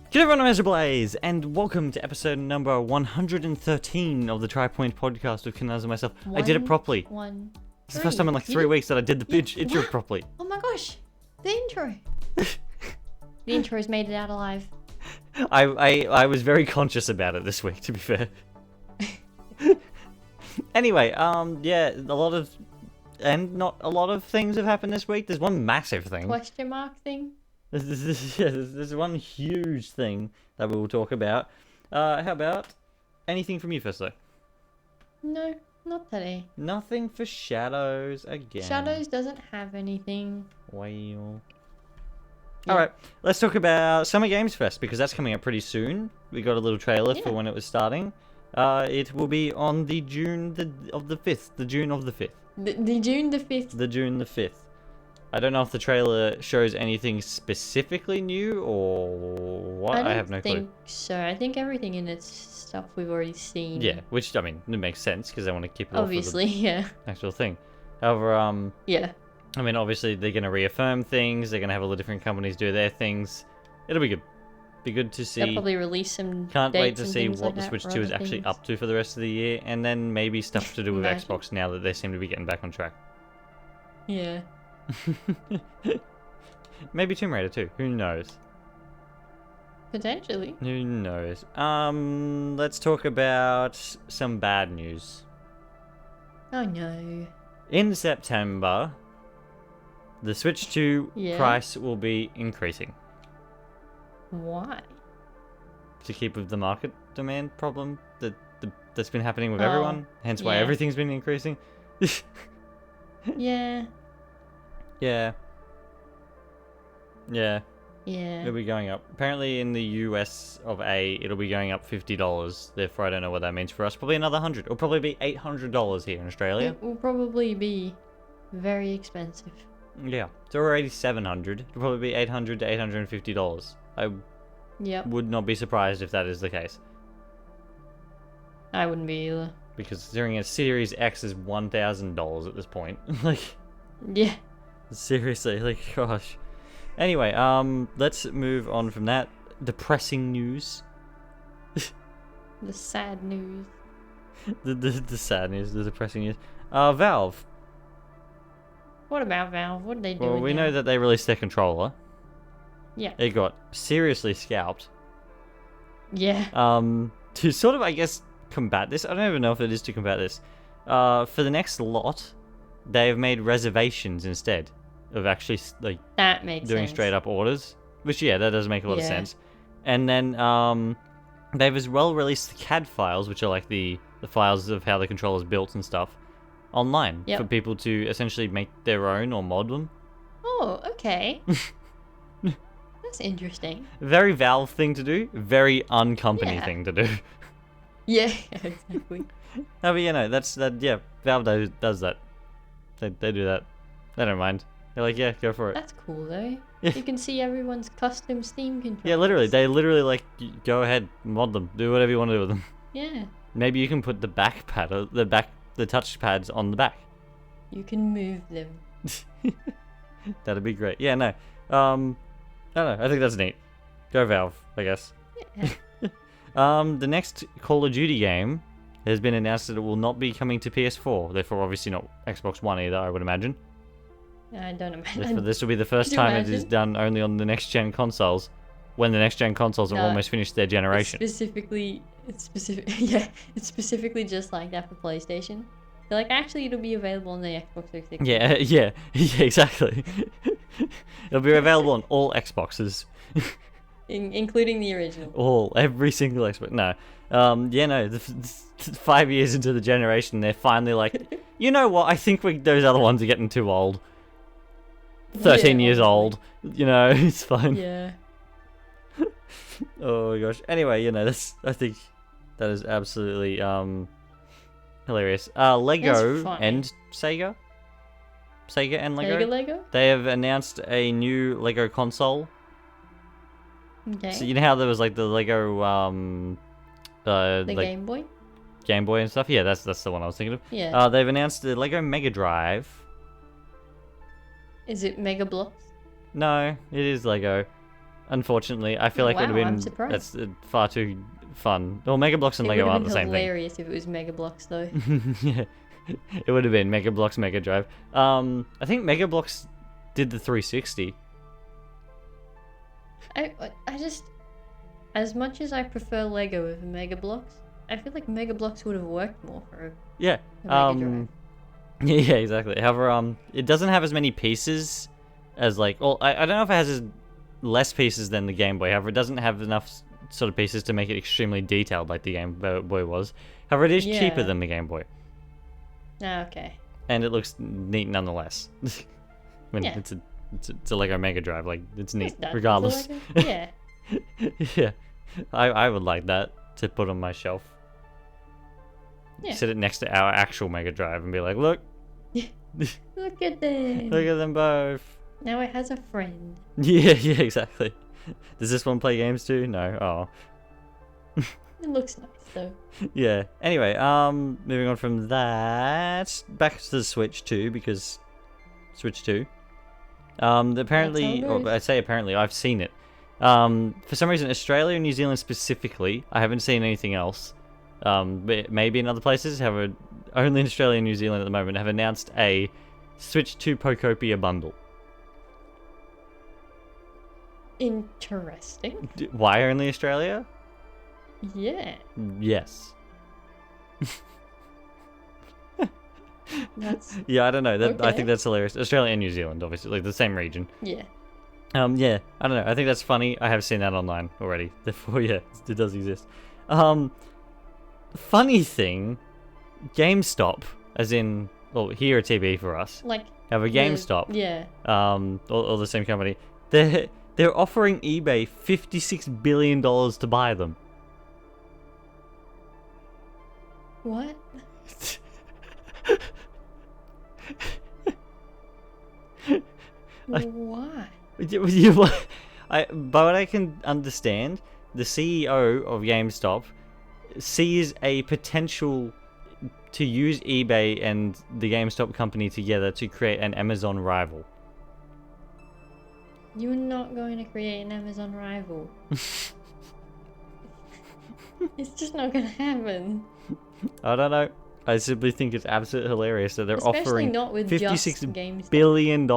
Kinunners and Blaze, and welcome to episode number 113 of the Tri-Point podcast with Kinunners and myself. I did it properly. It's the first time in like 3 weeks that I did the intro properly. Oh my gosh, the intro. The intro's made it out alive. I was very conscious about it this week, to be fair. Anyway, yeah, not a lot of things have happened this week. There's one massive thing. Question mark thing? There's one huge thing that we will talk about. How about anything from you first, though? No, not today. Nothing for Shadows again. Shadows doesn't have anything. Well. Yeah. Alright, let's talk about Summer Games Fest, because that's coming up pretty soon. We got a little trailer for when it was starting. It will be on the June the 5th. The June the 5th. The June the 5th. The June the 5th. I don't know if the trailer shows anything specifically new or what. I have no clue. I think so. I think everything in it's stuff we've already seen. Yeah, which, I mean, it makes sense because they want to keep it obviously, off of the yeah. actual thing. However, yeah. I mean, obviously, they're going to reaffirm things. They're going to have all the different companies do their things. It'll be good. Be good to see. They'll probably release some Can't wait to dates and see things what like the that Switch for 2 is other actually things. up to for the rest of the year, and then maybe stuff to do with Imagine. Xbox now that they seem to be getting back on track. Yeah. Maybe Tomb Raider too. Who knows? Potentially. Who knows? Let's talk about some bad news. Oh no. In September, the Switch 2 price will be increasing. Why? To keep with the market demand problem that's been happening with everyone. Hence why everything's been increasing. Yeah. Yeah. Yeah. It'll be going up. Apparently in the US of A, it'll be going up $50. Therefore, I don't know what that means for us. Probably another $100. It'll probably be $800 here in Australia. It will probably be very expensive. Yeah. It's already $700. It'll probably be $800 to $850. I would not be surprised if that is the case. I wouldn't be either. Because considering a Series X is $1,000 at this point. Like, yeah. Seriously, like, gosh. Anyway, let's move on from that depressing news. The sad news. the sad news, the depressing news. Valve. What about Valve? What did they do? Well, we know that they released their controller. Yeah. It got seriously scalped. Yeah. To sort of, I guess, combat this. I don't even know if it is to combat this. For the next lot, they've made reservations instead of actually like that makes doing sense. straight up orders. Which, yeah, that does make a lot of sense. And then they've as well released the CAD files, which are like the files of how the controller's built and stuff, online for people to essentially make their own or mod them. Oh, okay. That's interesting. Very Valve thing to do. Very uncompany thing to do. Yeah, exactly. But yeah, no, yeah, Valve does that. They do that. They don't mind. They're like, yeah, go for it. That's cool though. Yeah. You can see everyone's custom Steam controllers. Yeah, literally. They literally like, go ahead, mod them. Do whatever you want to do with them. Yeah. Maybe you can put the back pad, the touch pads on the back. You can move them. That'd be great. Yeah, no. I don't know. I think that's neat. Go Valve, I guess. Yeah. The next Call of Duty game has been announced that it will not be coming to PS4. Therefore, obviously not Xbox One either, I would imagine. I don't imagine. Therefore, this will be the first time it is done only on the next-gen consoles, when the next-gen consoles have almost finished their generation. It's specifically just like that for PlayStation. They're like, actually, it'll be available on the Xbox 360. Yeah, exactly. It'll be available on all Xboxes. Including the original. Every single Xbox. No. 5 years into the generation, they're finally like, you know what, I think those other ones are getting too old. 13 years old. You know, it's fine. Yeah. Oh my gosh. Anyway, I think that is absolutely hilarious. Lego and Sega and Lego. Lego? They have announced a new Lego console. Okay. So you know how there was like the Lego the Game Boy? Game Boy and stuff? Yeah, that's the one I was thinking of. Yeah. They've announced the Lego Mega Drive. Is it Mega Blocks? No, it is Lego. unfortunately. I feel like it would Wow, have I'm been surprised. that's far too fun. Well, Mega Bloks and It Lego would have aren't been the same thing. hilarious if it was Mega Bloks, though. Yeah, it would have been Mega Bloks Mega Drive. I think Mega Bloks did the 360. I just, as much as I prefer Lego over Mega Bloks, I feel like Mega Bloks would have worked more for Yeah. a Mega Drive. Yeah, exactly. However, it doesn't have as many pieces as like. Well, I don't know if it has less pieces than the Game Boy. However, it doesn't have enough sort of pieces to make it extremely detailed like the Game Boy was. However, it is cheaper Yeah. than the Game Boy, Ah, okay. and it looks neat nonetheless. When Yeah. it's a Lego Mega Drive, like it's neat It's done. regardless. It's a Lego- Yeah. Yeah, I would like that to put on my shelf. Yeah. Sit it next to our actual Mega Drive and be like, look, Look at them. look at them both. Now it has a friend. Yeah, exactly. Does this one play games too? No. Oh. It looks nice though. Yeah. Anyway, moving on from that, back to the Switch 2 because Switch 2. Apparently, That's how it or I say apparently, I've seen it. For some reason, Australia and New Zealand specifically, I haven't seen anything else. But maybe in other places, however, only in Australia and New Zealand at the moment have announced a Switch 2 Pokopia bundle. Interesting. Why only Australia? Yeah. Yes. That's Yeah, I don't know. I Okay. think that's hilarious. Australia and New Zealand, obviously, like the same region. yeah. Yeah, I don't know. I think that's funny. I have seen that online already. Therefore, yeah, it does exist. Funny thing, GameStop, as in, well, here at TB for us, Like have a GameStop. Yeah. Or the same company. They're offering eBay $56 billion to buy them. What? Why? But what I can understand, the CEO of GameStop sees a potential to use eBay and the GameStop company together to create an Amazon rival. You're not going to create an Amazon rival. It's just not going to happen. I don't know. I simply think it's absolutely hilarious that they're Especially offering not with $56 just GameStop. billion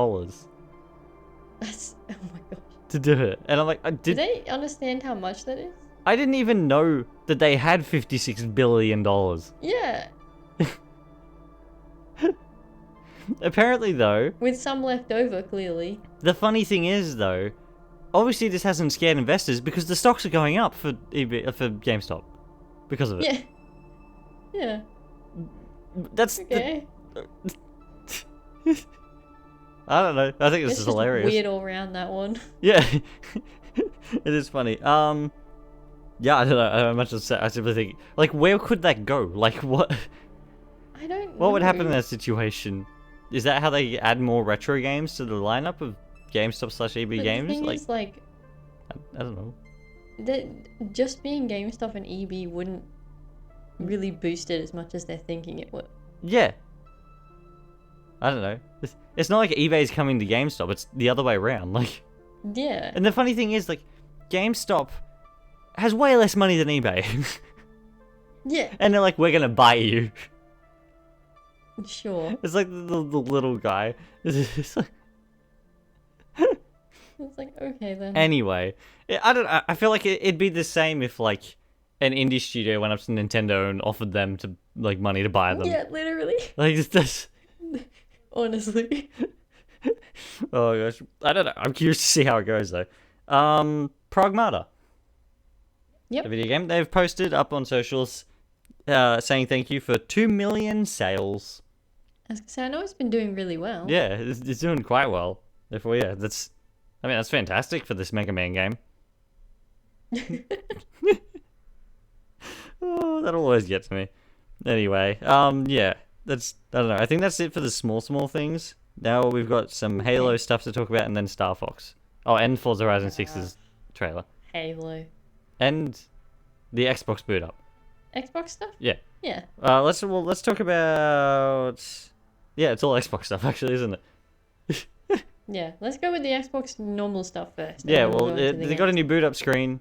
That's, oh my gosh. to do it. And I'm like, Do they understand how much that is? I didn't even know that they had $56 billion. Yeah. Apparently, though, With some left over, clearly. the funny thing is, though, obviously this hasn't scared investors because the stocks are going up for GameStop because of it. Yeah. Yeah. That's Okay. I don't know. I think this It's is just hilarious. weird all around that one. Yeah, it is funny. Yeah, I don't know. I don't know much to say. I simply think, like, where could that go? Like, what? I don't know. What would happen in that situation? Is that how they add more retro games to the lineup of GameStop/EB But games? The thing Like, is, like, I don't know. that just being GameStop and EB wouldn't really boost it as much as they're thinking it would. Yeah. I don't know. It's not like eBay's coming to GameStop. It's the other way around. Like, Yeah. and the funny thing is, like, GameStop has way less money than eBay, Yeah. and they're like, "We're gonna buy you." Sure. It's like the little guy. It's like- It's like, okay then. Anyway, I don't. I feel like it'd be the same if like an indie studio went up to Nintendo and offered them to like money to buy them. Yeah, literally. Like that's. Honestly. Oh gosh, I don't know. I'm curious to see how it goes though. Pragmata. Yep. The video game they've posted up on socials, saying thank you for 2 million sales. I was gonna say, I know it's been doing really well. Yeah, it's doing quite well. Therefore, yeah, that's fantastic for this Mega Man game. Oh, that'll always get to me. Anyway, yeah, I don't know. I think that's it for the small things. Now we've got some Halo stuff to talk about, and then Star Fox. Oh, and Forza Horizon 6's trailer. Halo. And the Xbox boot up. Xbox stuff? Yeah. Yeah. Let's talk about. Yeah, it's all Xbox stuff, actually, isn't it? Yeah, let's go with the Xbox normal stuff first. Yeah, well, they got a new boot up screen.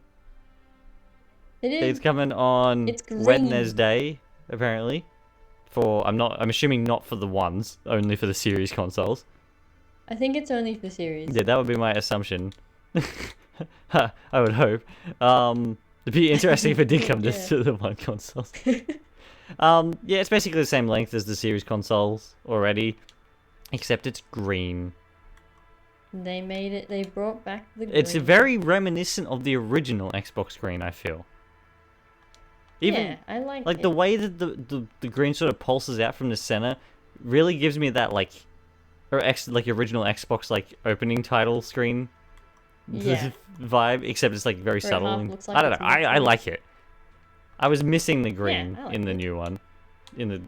It's coming on Wednesday, apparently. I'm assuming not for the ones, only for the series consoles. I think it's only for series. Yeah, that would be my assumption. I would hope. It'd be interesting if it did come just to the one consoles. Yeah, it's basically the same length as the series consoles already, except it's green. They brought back the green. It's very reminiscent of the original Xbox green, I feel. Yeah, I like it. The way that the green sort of pulses out from the center really gives me that original Xbox opening title screen vibe, except it's very subtle. I don't know. I like it. I was missing the green in the new one.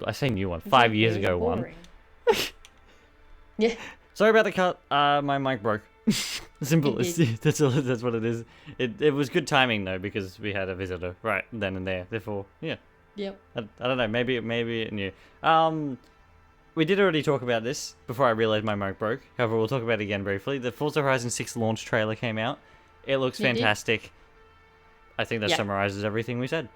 I say new one, 5 years ago one. Yeah. Sorry about the cut. My mic broke. Simple. That's what it is. It was good timing though, because we had a visitor right then and there. Therefore, yeah. Yep. I don't know. Maybe it knew. We did already talk about this before I realized my mic broke. However, we'll talk about it again briefly. The Forza Horizon 6 launch trailer came out. It looks fantastic. I think that summarizes everything we said.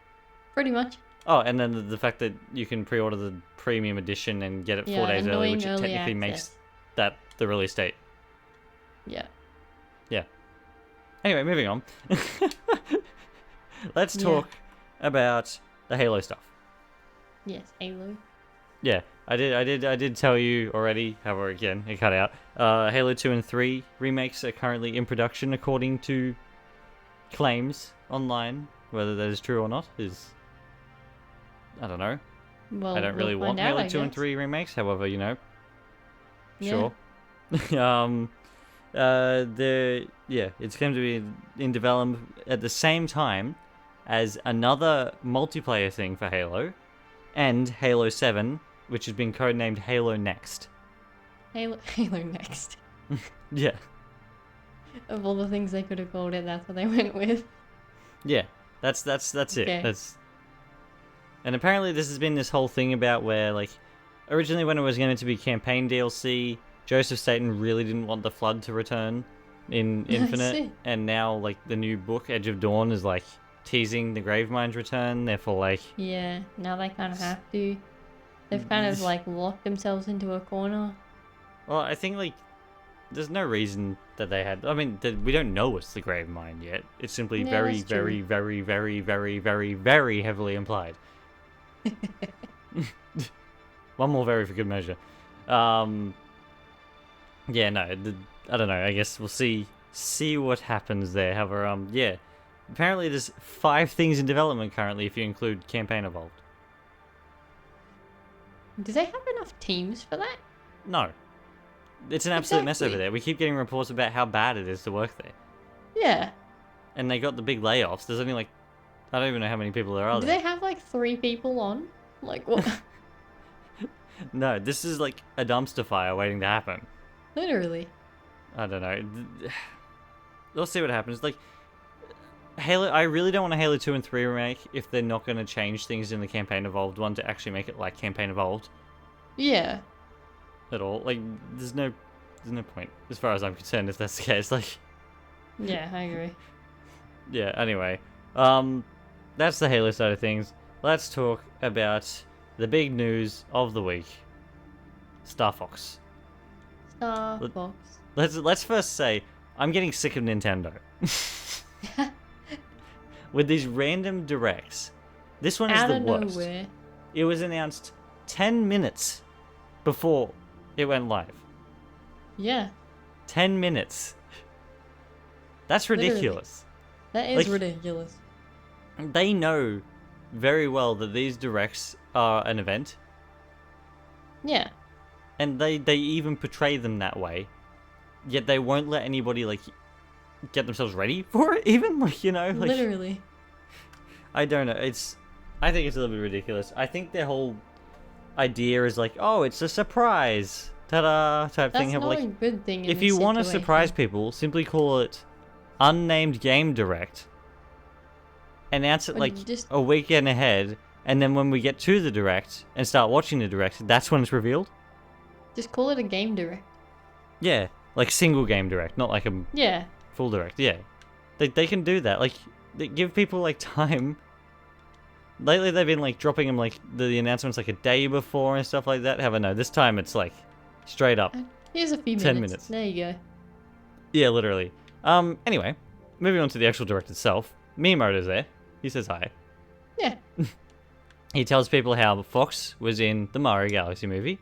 Pretty much. Oh, and then the fact that you can pre-order the premium edition and get it 4 days early, which technically makes that the release date. Yeah. Yeah. Anyway, moving on. Let's talk about the Halo stuff. Yes, Halo. Yeah, I did tell you already. However, again, it cut out. Halo 2 and 3 remakes are currently in production, according to claims online. Whether that is true or not is, I don't know. Well, I don't really want Halo 2 and 3 remakes. However, sure. It's going to be in development at the same time as another multiplayer thing for Halo, and Halo 7, which has been codenamed Halo Next. Halo Next. Yeah. Of all the things they could have called it, that's what they went with. Yeah, that's it. And apparently this has been this whole thing about where, originally when it was going to be campaign DLC, Joseph Staten really didn't want the Flood to return in Infinite, and now, the new book, Edge of Dawn, is, teasing the Gravemind's return, therefore, Yeah, now they kind of have to. They've kind of, locked themselves into a corner. Well, I think, there's no reason that they had... I mean, we don't know it's the Gravemind yet. It's simply very, very, very, very, very, very, very heavily implied. One more very for good measure. Yeah, no, I don't know. I guess we'll see what happens there. However, yeah. Apparently there's 5 things in development currently if you include Campaign Evolved. Do they have enough teams for that? No. It's an absolute mess over there. We keep getting reports about how bad it is to work there. Yeah. And they got the big layoffs. There's only I don't even know how many people there are. Do they have 3 people on? What? No, this is a dumpster fire waiting to happen. Literally. I don't know. We'll see what happens. Halo, I really don't want a Halo 2 and 3 remake if they're not going to change things in the Campaign Evolved one to actually make it like Campaign Evolved. Yeah. At all. There's no point, as far as I'm concerned, if that's the case. Yeah, I agree. Yeah, anyway. That's the Halo side of things. Let's talk about the big news of the week. Star Fox. Star Fox. Let's first say, I'm getting sick of Nintendo. With these random directs. This one is the worst. Nowhere. It was announced 10 minutes before it went live. Yeah. 10 minutes. That's ridiculous. Literally. That is ridiculous. They know very well that these directs are an event. Yeah. And they even portray them that way. Yet they won't let anybody, get themselves ready for it, even? Literally. I don't know. I think it's a little bit ridiculous. I think their whole idea is oh, it's a surprise. Ta-da! Type thing. That's not a good thing in if you want to surprise people, simply call it Unnamed Game Direct. Announce it just a weekend ahead, and then when we get to the direct and start watching the direct, that's when it's revealed. Just call it a game direct. Yeah, Like single game direct, not like a full direct. Yeah, they can do that. Like, they give people like time. Lately, they've been like dropping them like the announcements like a day before and stuff like that. However, no, this time it's like straight up. Here's a few 10 minutes. There you go. Yeah, literally. Anyway, moving on to the actual direct itself. Miyamoto's there. He says hi. Yeah. He tells people how Fox was in the Mario Galaxy movie.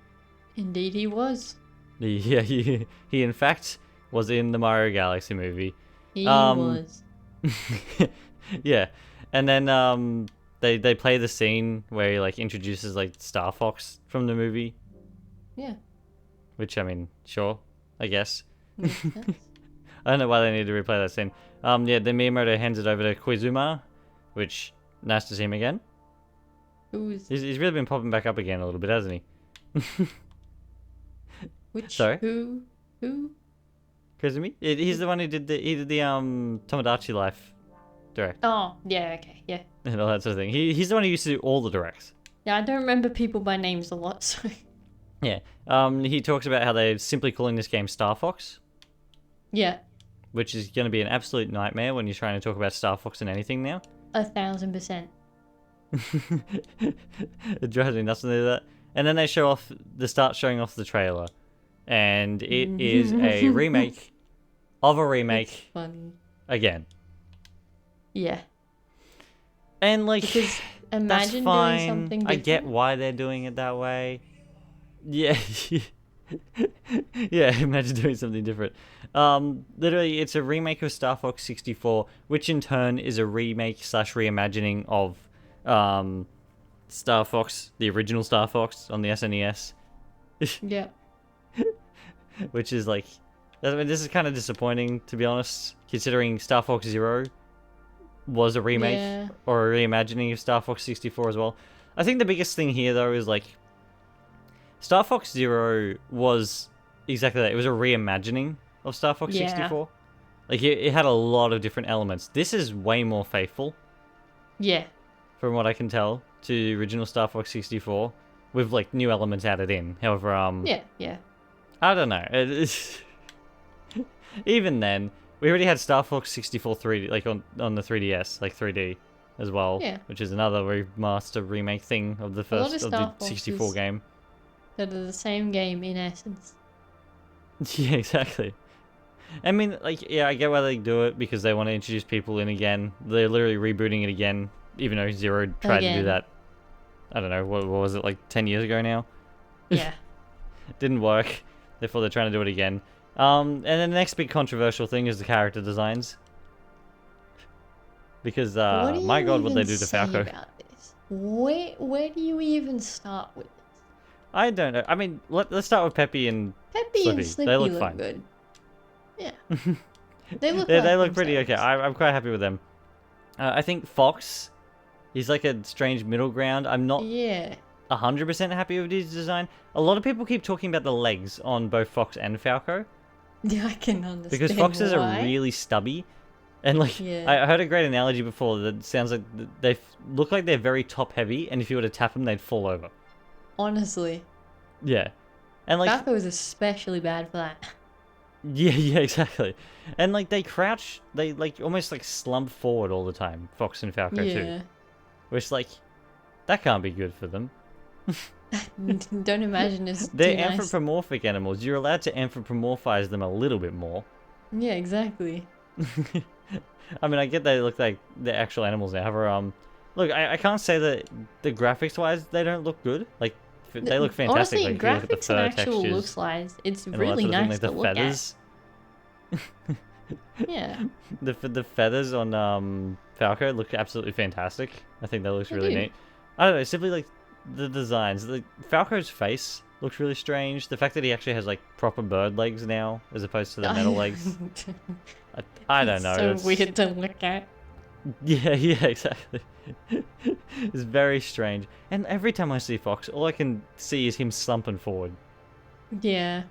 Indeed, he was. Yeah, he in fact was in the Mario Galaxy movie. He was. Yeah, and then they play the scene where he like introduces like Star Fox from the movie. Yeah. Which, I mean, sure, I guess. Makes sense. I don't know why they need to replay that scene. Yeah, then Miyamoto hands it over to Koizuma, which, nice to see him again. He's really been popping back up again a little bit, hasn't he? Which? Sorry? Who? Koizumi? He's the one who did the Tomodachi Life direct. Oh, yeah, okay, yeah. And all that sort of thing. He's the one who used to do all the directs. Yeah, I don't remember people by names a lot, so... Yeah. He talks about how they're simply calling this game Star Fox. Yeah. Which is going to be an absolute nightmare when you're trying to talk about Star Fox and anything now. 1,000%. It drives me nuts to do that. And then they start showing off the trailer. And it is a remake of a remake. It's funny. Again. Yeah. And like, because imagine that's fine. Doing something different. I get why they're doing it that way. Yeah. Yeah, imagine doing something different. Literally, it's a remake of Star Fox 64, which in turn is a remake / reimagining of Star Fox, the original Star Fox on the SNES. Yeah. Which is like, I mean, this is kind of disappointing, to be honest, considering Star Fox Zero was a remake or a reimagining of Star Fox 64 as well. I think the biggest thing here, though, is like, Star Fox Zero was exactly that. It was a reimagining of Star Fox 64. Like, it had a lot of different elements. This is way more faithful. Yeah. From what I can tell, to the original Star Fox 64, with, like, new elements added in. However, Yeah. I don't know. Even then, we already had Star Fox 64 3D, like, on the 3DS, like, 3D as well. Yeah. Which is another remaster remake thing of the first, of the 64 game. That are the same game in essence. Yeah, exactly. I mean, like, yeah, I get why they do it, because they want to introduce people in again. They're literally rebooting it again, even though Zero tried to do that. I don't know, what was it, like 10 years ago now? Yeah. It didn't work, therefore they're trying to do it again. And then the next big controversial thing is the character designs. Because, my god, what they do to Falco. About this? Where do you even start with this? I don't know. I mean, let's start with Peppy and Peppy Slippy. and Slippy they look look fine. good. Yeah. They look they look pretty okay. I'm quite happy with them. I think Fox, he's like a strange middle ground. I'm not 100% happy with his design. A lot of people keep talking about the legs on both Fox and Falco. Yeah, I can understand because Foxes are really stubby. And like, I heard a great analogy before that sounds like they look like they're very top heavy, and if you were to tap them, they'd fall over. Honestly. Yeah. And like, Falco is especially bad for that. Yeah, exactly. And like, they crouch, they like almost like slump forward all the time, Fox and Falco too. Which like, that can't be good for them. Don't imagine it's They're anthropomorphic animals. You're allowed to anthropomorphize them a little bit more. Yeah, exactly. I mean, I get they look like they're actual animals now. However, look, I can't say that the graphics-wise they don't look good. Like, they look fantastic. Honestly, like, graphics you look at the fur and actual textures looks-wise, it's really nice to look feathers. at. Yeah. The feathers on Falco look absolutely fantastic. I think that looks really neat. I don't know, simply like the designs. The Falco's face looks really strange. The fact that he actually has like proper bird legs now, as opposed to the metal legs. I don't know. It's so weird to look at. Yeah, exactly. It's very strange. And every time I see Fox, all I can see is him slumping forward. Yeah.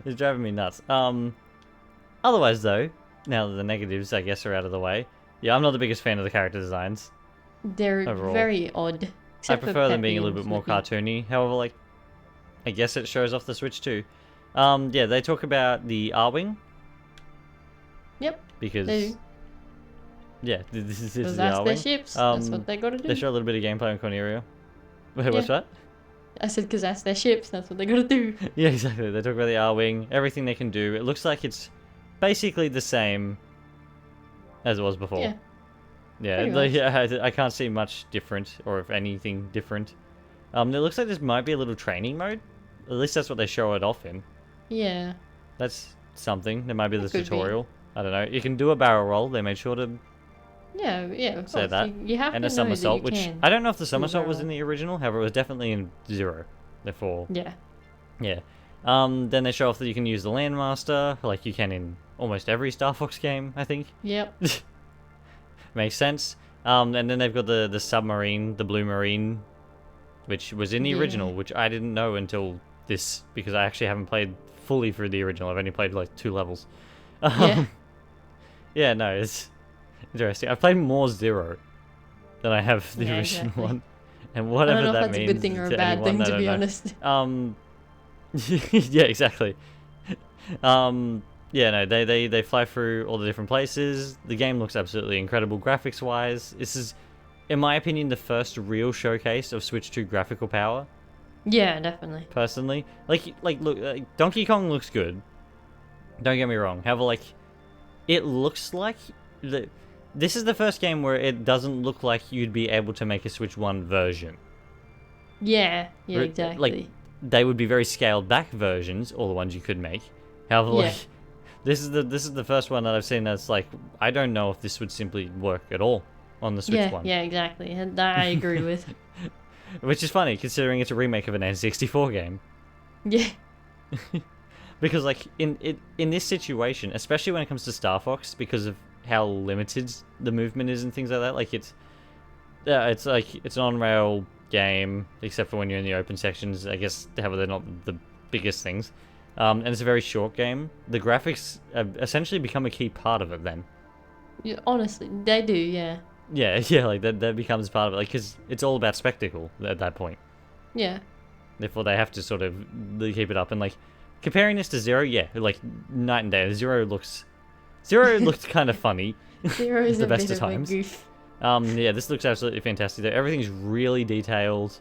It's driving me nuts. Otherwise though, now that the negatives I guess are out of the way, yeah, I'm not the biggest fan of the character designs. They're very odd. I prefer them being a little bit more cartoony. However, like, I guess it shows off the Switch too. Yeah, they talk about the R-Wing. Yep. Because... They do. Yeah, this is the that's R-Wing. their ships. That's what they gotta do. They show a little bit of gameplay on Cornelia. Wait, what's that? I said because that's their ships. That's what they gotta do. Yeah, exactly. They talk about the R-Wing, everything they can do. It looks like it's basically the same as it was before. Yeah, I can't see much different, or if anything different. It looks like this might be a little training mode. At least that's what they show it off in. Yeah. That's something. There might be the Could tutorial. be. I don't know. You can do a barrel roll. They made sure to Yeah, of say course. that. You have and to a know somersault, that you which can I don't know if the do a somersault was barrel. in the original. However, it was definitely in Zero. Therefore, Yeah. yeah. Then they show off that you can use the Landmaster, like you can in almost every Star Fox game, I think. Yep. Makes sense. And then they've got the submarine, the blue marine, which was in the original, which I didn't know until this, because I actually haven't played fully through the original. I've only played like 2 levels. Yeah, no, it's interesting. I've played more Zero than I have the original one. And whatever I don't know that if that's means a good thing or a bad thing, to be honest. Yeah, exactly. Yeah, no, they fly through all the different places. The game looks absolutely incredible graphics wise. This is, in my opinion, the first real showcase of Switch 2 graphical power. Yeah, definitely. Personally, look, Donkey Kong looks good. Don't get me wrong. However, like, it looks like this is the first game where it doesn't look like you'd be able to make a Switch 1 version. Yeah, exactly. Like, they would be very scaled back versions, all the ones you could make. However, like, this is the first one that I've seen that's like, I don't know if this would simply work at all on the Switch 1. Yeah, exactly. And that I agree with. Which is funny, considering it's a remake of an N64 game. Yeah. Because, like, in this situation, especially when it comes to Star Fox, because of how limited the movement is and things like that, like, it's an on-rail game, except for when you're in the open sections. I guess, however, they're not the biggest things. And it's a very short game. The graphics essentially become a key part of it then. Yeah, honestly, they do, yeah. Yeah, like, that becomes part of it, like, because it's all about spectacle at that point. Yeah. Therefore, they have to sort of keep it up, and, like, comparing this to Zero, yeah, like, night and day. Zero looks kind of funny. Zero is the a best bit of times. a goof. Yeah, this looks absolutely fantastic. Everything's really detailed.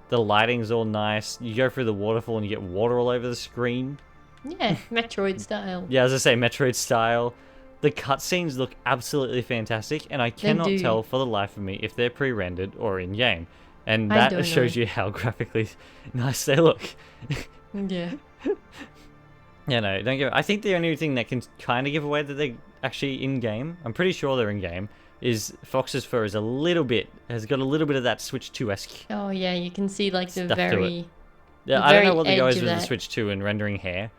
The lighting's all nice. You go through the waterfall and you get water all over the screen. Yeah, Metroid style. Yeah, as I say, Metroid style. The cutscenes look absolutely fantastic, and I cannot tell for the life of me if they're pre-rendered or in-game. And that shows you how graphically nice they look. Yeah. Yeah, no, don't give. I think the only thing that can kind of give away that they're actually in-game, I'm pretty sure they're in-game, is Fox's fur has got a little bit of that Switch 2-esque. Oh yeah, you can see like the stuff to very. it. Yeah, I don't know what the goes with the Switch 2 and rendering hair.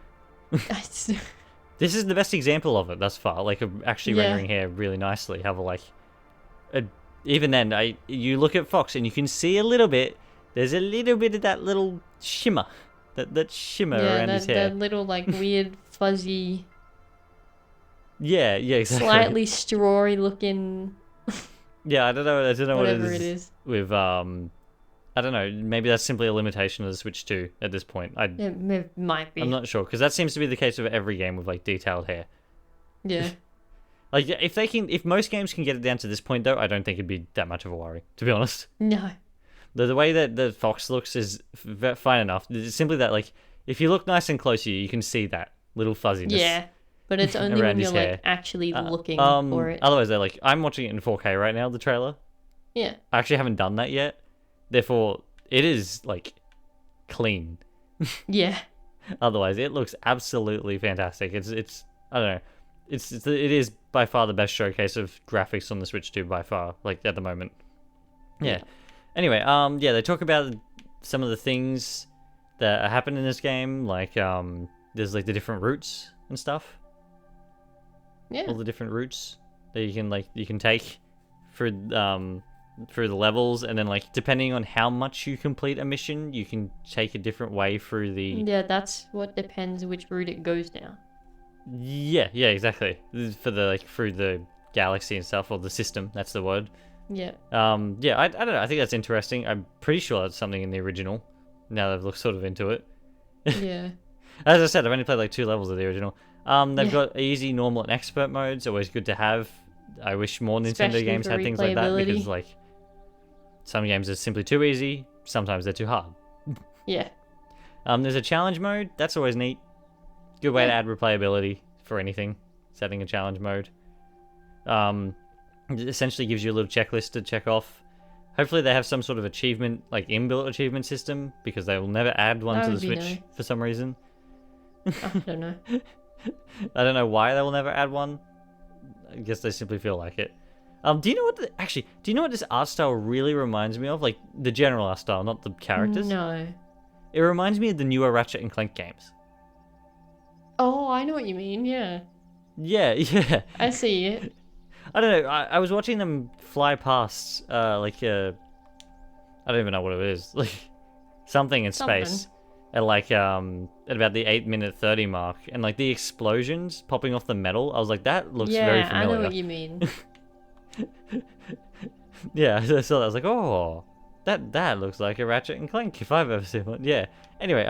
This is the best example of it thus far, like actually rendering hair really nicely. However, like, even then, you look at Fox and you can see a little bit. There's a little bit of that little shimmer, that shimmer around his hair. That little like weird fuzzy. Yeah, exactly. Slightly strawy looking. Yeah, I don't know what Whatever it is. With I don't know. Maybe that's simply a limitation of the Switch 2 at this point. It might be. I'm not sure, because that seems to be the case with every game with like detailed hair. Yeah. Like, if most games can get it down to this point, though, I don't think it'd be that much of a worry, to be honest. No. The way that the Fox looks is fine enough. It's simply that, like, if you look nice and close to you, you can see that little fuzziness. Yeah, but it's only when you're like actually looking for it. Otherwise, they're like, I'm watching it in 4K right now, the trailer. Yeah. I actually haven't done that yet. Therefore, it is, like, clean. Yeah. Otherwise, it looks absolutely fantastic. It's I don't know. It is by far the best showcase of graphics on the Switch 2 by far, like, at the moment. Yeah. Anyway, yeah, they talk about some of the things that happen in this game, like, there's, like, the different routes and stuff. Yeah. All the different routes that you can take through the levels, and then, like, depending on how much you complete a mission, you can take a different way through the... Yeah, that's what depends which route it goes down. Yeah, exactly. For the, like, through the galaxy and stuff, or the system, that's the word. Yeah. Yeah, I don't know, I think that's interesting. I'm pretty sure that's something in the original, now that I've looked sort of into it. Yeah. As I said, I've only played like 2 levels of the original. They've got easy, normal, and expert modes. Always good to have. I wish more Nintendo Especially games for had things like that, because replayability. like some games are simply too easy. Sometimes they're too hard. Yeah. There's a challenge mode. That's always neat. Good way to Yeah. add replayability for anything. Setting a challenge mode. It essentially gives you a little checklist to check off. Hopefully they have some sort of achievement, like inbuilt achievement system, because they will never add one That to the would be Switch nice. for some reason. I don't know. I don't know why they will never add one. I guess they simply feel like it. Do you know what do you know what this art style really reminds me of? Like the general art style, not the characters. No. It reminds me of the newer Ratchet and Clank games. Oh, I know what you mean. Yeah. Yeah, yeah. I see it. I don't know. I was watching them fly past, I don't even know what it is, like something in space, at like at about the 8:30 mark, and like the explosions popping off the metal. I was like, that looks very familiar. Yeah, I know what you mean. Yeah, I saw that. I was like, oh, that looks like a Ratchet and Clank if I've ever seen one. Yeah. Anyway,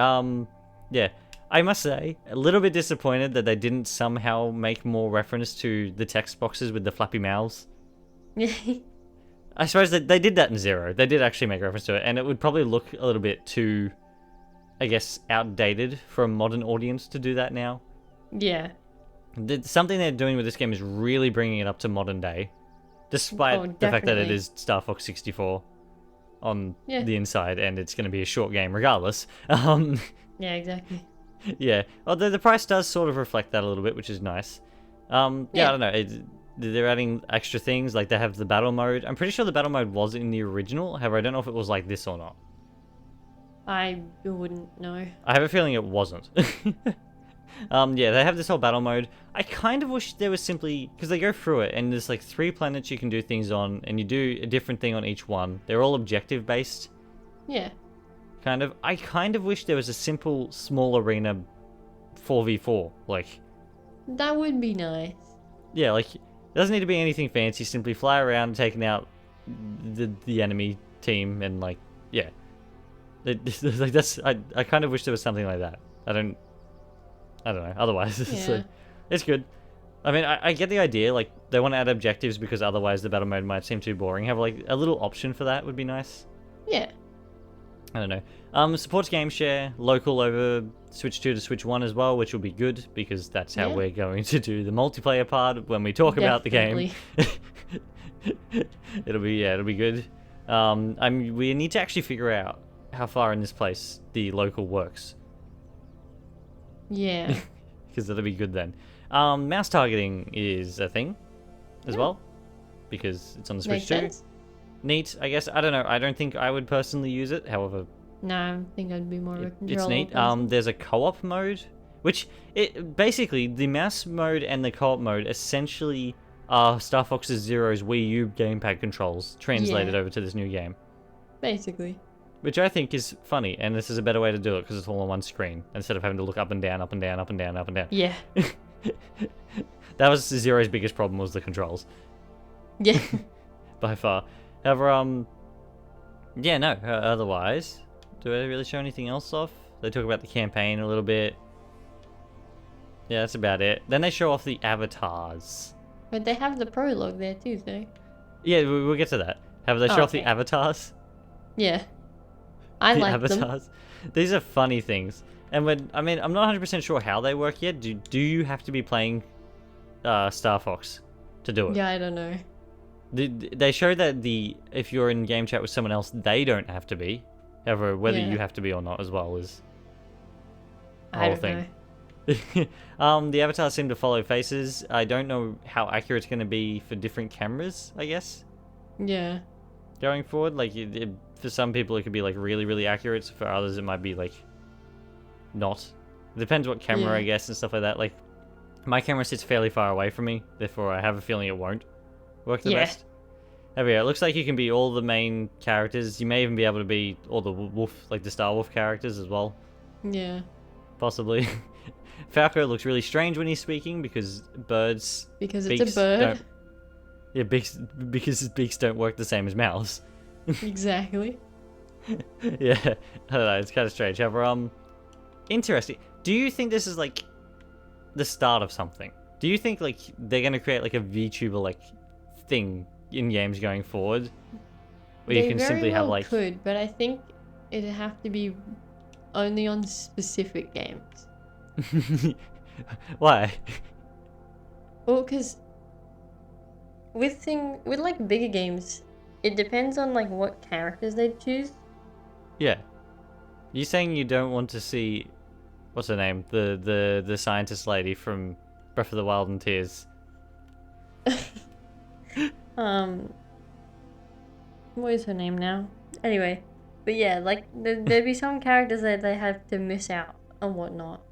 yeah. I must say, a little bit disappointed that they didn't somehow make more reference to the text boxes with the flappy mouths. I suppose that they did that in Zero. They did actually make reference to it, and it would probably look a little bit too, I guess, outdated for a modern audience to do that now. Yeah. Something they're doing with this game is really bringing it up to modern day, despite the fact that it is Star Fox 64 on the inside, and it's going to be a short game regardless. Yeah, exactly. Yeah, although the price does sort of reflect that a little bit, which is nice. Yeah, I don't know. They're adding extra things, like they have the battle mode. I'm pretty sure the battle mode was in the original. However, I don't know if it was like this or not. I wouldn't know. I have a feeling it wasn't. Yeah, they have this whole battle mode. I kind of wish there was simply, because they go through it, and there's like 3 planets you can do things on, and you do a different thing on each one. They're all objective based. Yeah. Kind of. I kind of wish there was a simple, small arena 4v4. Like, that would be nice. Yeah, like, it doesn't need to be anything fancy. Simply fly around, taking out the enemy team, and like, yeah. Like that's. I kind of wish there was something like that. I don't know. Otherwise, it's good. I mean, I get the idea. Like, they want to add objectives because otherwise the battle mode might seem too boring. Have like a little option for that would be nice. Yeah. I don't know. Supports game share, local over Switch 2 to Switch 1 as well, which will be good because that's how we're going to do the multiplayer part when we talk about the game. It'll be good. We need to actually figure out how far in this place the local works. Yeah. Because that'll be good then. Mouse targeting is a thing as well because it's on the Switch 2. Neat, I guess. I don't know. I don't think I would personally use it. However, no, I think I'd be more of a controller. It's neat. There's a co-op mode, which basically the mouse mode and the co-op mode essentially are Star Fox Zero's Wii U gamepad controls translated over to this new game. Basically. Which I think is funny, and this is a better way to do it because it's all on one screen instead of having to look up and down, up and down, up and down, up and down. Yeah. That was Zero's biggest problem, was the controls. Yeah. By far. However, yeah, no, otherwise, do they really show anything else off? They talk about the campaign a little bit. Yeah, that's about it. Then they show off the avatars. But they have the prologue there too, so... Yeah, we'll get to that. Have they show off the avatars? Yeah. I like avatars. Them. These are funny things. And I'm not 100% sure how they work yet. Do you have to be playing Star Fox to do it? Yeah, I don't know. They show that if you're in game chat with someone else, they don't have to be. However, whether you have to be or not as well is the whole thing. The avatars seem to follow faces. I don't know how accurate it's going to be for different cameras, I guess. Yeah. Going forward, like for some people it could be like really, really accurate. For others it might be like not. It depends what camera, I guess, and stuff like that. Like my camera sits fairly far away from me, therefore I have a feeling it won't work the best. There we go. It looks like you can be all the main characters. You may even be able to be all the wolf, like the Star Wolf characters as well. Yeah. Possibly. Falco looks really strange when he's speaking because birds. Because it's a bird. Yeah, because his beaks don't work the same as mouths. Exactly. Yeah, I don't know. It's kind of strange. However, interesting. do you think this is like the start of something? Do you think like they're gonna create like a VTuber like thing in games going forward, where you can simply have like? Could, but I think it'd have to be only on specific games. Why? Well, because with like bigger games, it depends on like what characters they choose. Yeah. You saying you don't want to see, what's her name? The scientist lady from Breath of the Wild and Tears. What is her name now? Anyway, but yeah, like there'd be some characters that they have to miss out and whatnot.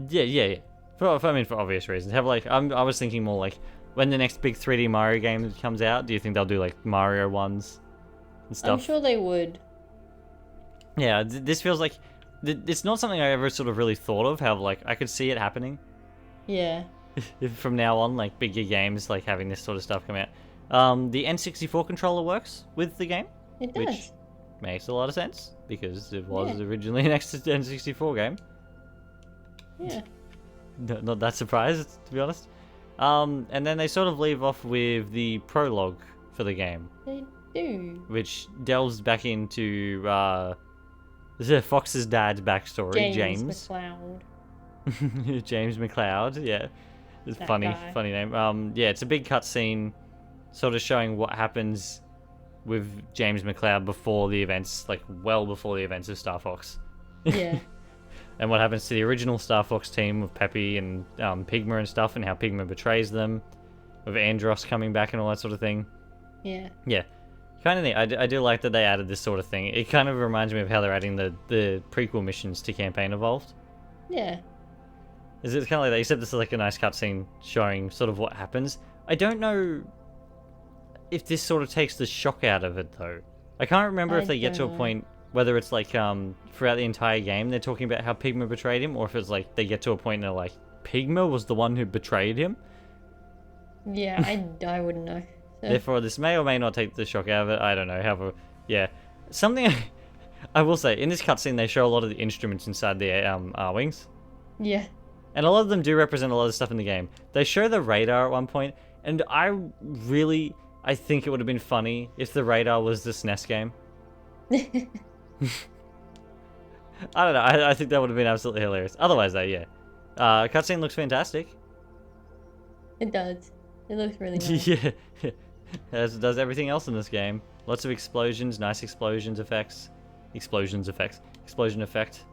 Yeah. For obvious reasons. Have like I was thinking more like when the next big 3D Mario game comes out, do you think they'll do like Mario ones and stuff? I'm sure they would. Yeah, this feels like it's not something I ever sort of really thought of. How like I could see it happening. Yeah. From now on, like bigger games like having this sort of stuff come out. The N64 controller works with the game. It does. Which makes a lot of sense because it was originally an N64 game. Yeah. Not that surprised, to be honest. And then they sort of leave off with the prologue for the game. They do. Which delves back into Fox's dad's backstory, James. McCloud. James McCloud, yeah. It's That funny guy. name. Yeah, it's a big cutscene sort of showing what happens with James McCloud before the events, like well before the events of Star Fox. Yeah. And what happens to the original Star Fox team with Peppy and Pigma and stuff, and how Pigma betrays them, with Andros coming back and all that sort of thing. Yeah. Yeah. Kind of neat. I do like that they added this sort of thing. It kind of reminds me of how they're adding the prequel missions to Campaign Evolved. Yeah. It's kind of like that, except this is like a nice cutscene showing sort of what happens. I don't know if this sort of takes the shock out of it, though. I can't remember if they get to a point, whether it's like throughout the entire game they're talking about how Pigma betrayed him, or if it's like they get to a point and they're like, Pigma was the one who betrayed him? Yeah, I wouldn't know. So. Therefore, this may or may not take the shock out of it. I don't know. However, yeah. Something I will say, in this cutscene they show a lot of the instruments inside the R-Wings. Yeah. And a lot of them do represent a lot of stuff in the game. They show the radar at one point, and I think it would have been funny if the radar was the SNES game. I don't know. I think that would have been absolutely hilarious. Otherwise, though, yeah. Cutscene looks fantastic. It does. It looks really nice. Yeah. As it does everything else in this game. Lots of explosions, nice explosion effects. Explosion effect.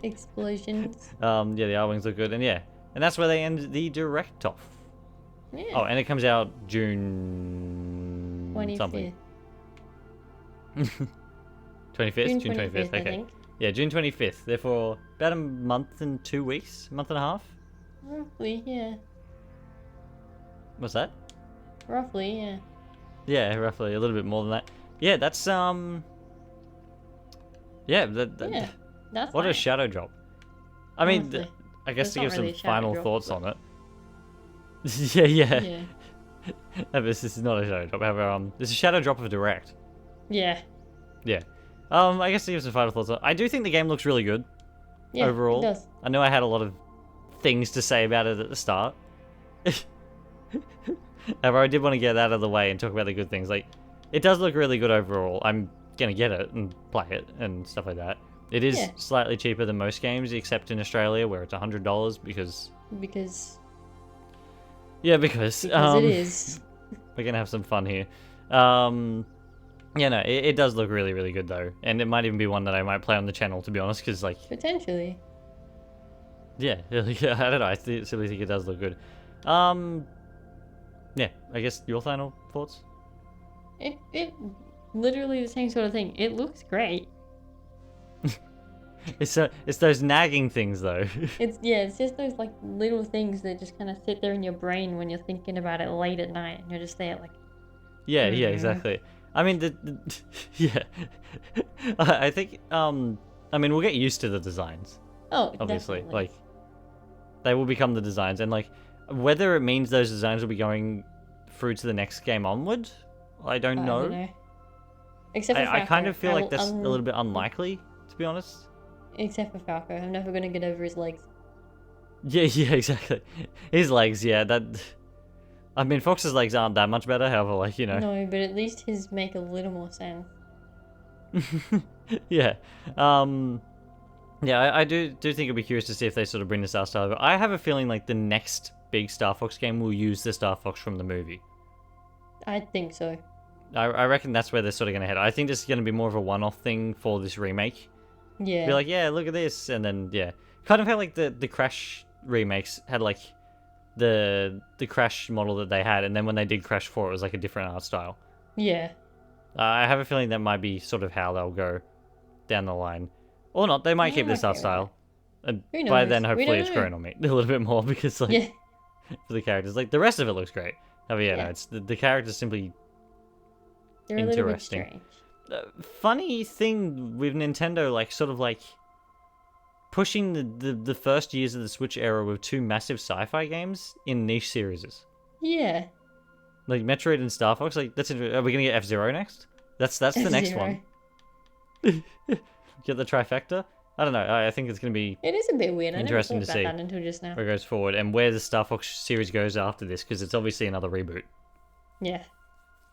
Explosions. Yeah, the R-Wings look good, and yeah. And that's where they end the direct off. Yeah. Oh, and it comes out June 25th. something. 25th? June 25th, I okay. think. Yeah, June 25th. Therefore, about a month and 2 weeks? A month and a half? Roughly, yeah. What's that? Roughly, yeah. Yeah, roughly. A little bit more than that. Yeah, that's, Yeah, Yeah, that's what a nice. shadow drop. I mean, Honestly. I guess It's to not give really some a shadow final drop, thoughts but- on it. yeah. Yeah. No, this is not a shadow drop. However, it's a shadow drop of a direct. Yeah. Yeah. I guess to give some final thoughts on it. I do think the game looks really good. Yeah, overall. it does. I know I had a lot of things to say about it at the start. However, I did want to get that out of the way and talk about the good things. Like, it does look really good overall. I'm gonna get it and play it and stuff like that. It is slightly cheaper than most games, except in Australia where it's $100 because... Yeah, because it is. We're gonna have some fun here. Yeah, no, it does look really, really good though, and it might even be one that I might play on the channel, to be honest, because like Potentially. yeah, I don't know. I simply think it does look good. Yeah, I guess your final thoughts. It literally the same sort of thing. It looks great. It's those nagging things though. It's just those like little things that just kind of sit there in your brain when you're thinking about it late at night, and you're just there like. Yeah, exactly. I mean, yeah. I think I mean, we'll get used to the designs. Oh, obviously, definitely. like they will become the designs, and like whether it means those designs will be going through to the next game onward, I don't know. Except for I kind of feel like that's that's a little bit unlikely, to be honest. Except for Falco. I'm never gonna get over his legs. Yeah, exactly. His legs, yeah, that... I mean, Fox's legs aren't that much better, however, like, you know. No, but at least his make a little more sense. Yeah. Yeah, I do think it'd be curious to see if they sort of bring this art style over. I have a feeling like the next big Star Fox game will use the Star Fox from the movie. I think so. I reckon that's where they're sort of going to head. I think this is going to be more of a one-off thing for this remake. Yeah. Be like, yeah, look at this, and then, yeah. Kind of how, like, the Crash remakes had, like, the Crash model that they had, and then when they did Crash 4, it was, like, a different art style. Yeah. I have a feeling that might be sort of how they'll go down the line. Or not, they might keep this art style. And by then, hopefully, it's grown on me a little bit more, because, like, for the characters. Like, the rest of it looks great. However, yeah, no, it's the characters simply they're interesting. A little bit strange. Funny thing with Nintendo, like, sort of, like, pushing the first years of the Switch era with two massive sci-fi games in niche series. Yeah. Like, Metroid and Star Fox, like, that's... Are we gonna get F-Zero next? That's the next one. Get the trifecta? I don't know. I think it's going to be It is a bit weird. interesting to see that until just now. where it goes forward and where the Star Fox series goes after this, because it's obviously another reboot. Yeah.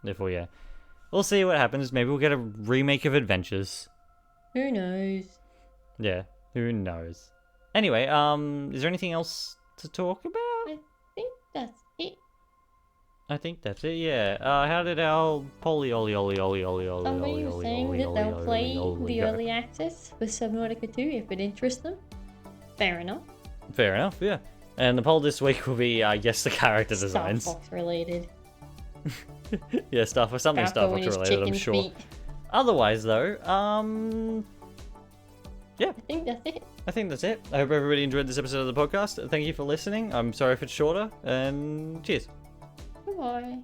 Therefore, yeah. We'll see what happens. Maybe we'll get a remake of Adventures. Who knows? Yeah, who knows? Anyway, is there anything else to talk about? I think that's it. I think that's it, yeah. How did our Somebody was saying that they'll play the early access for Subnautica 2 if it interests them. Fair enough. Fair enough, yeah. And the poll this week will be, I guess, the character designs. Star Fox related. Yeah, Star Fox related, I'm sure. Feet. Otherwise, though, yeah. I think that's it. I think that's it. I hope everybody enjoyed this episode of the podcast. Thank you for listening. I'm sorry if it's shorter, and cheers. Bye.